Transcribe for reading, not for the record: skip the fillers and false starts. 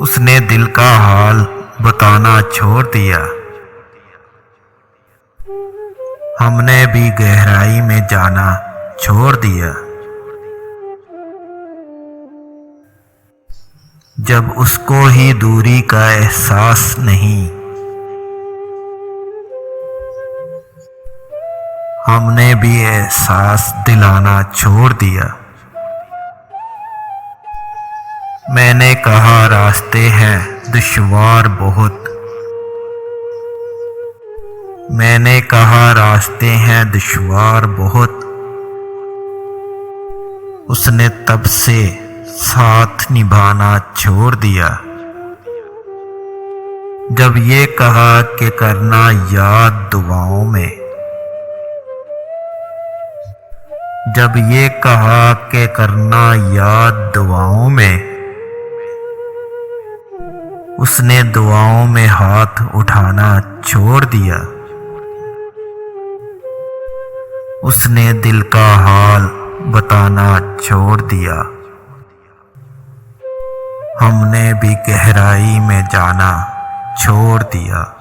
उसने दिल का हाल बताना छोड़ दिया। हमने भी गहराई में जाना छोड़ दिया। जब उसको ही दूरी का एहसास नहीं, हमने भी एहसास दिलाना छोड़ दिया। मैंने कहा रास्ते हैं दुश्वार बहुत, मैंने कहा रास्ते हैं दुश्वार बहुत। उसने तब से साथ निभाना छोड़ दिया। जब ये कहा कि करना याद दुआओं में, जब ये कहा कि करना याद दुआओं में, उसने दुआओं में हाथ उठाना छोड़ दिया। उसने दिल का हाल बताना छोड़ दिया। हमने भी गहराई में जाना छोड़ दिया।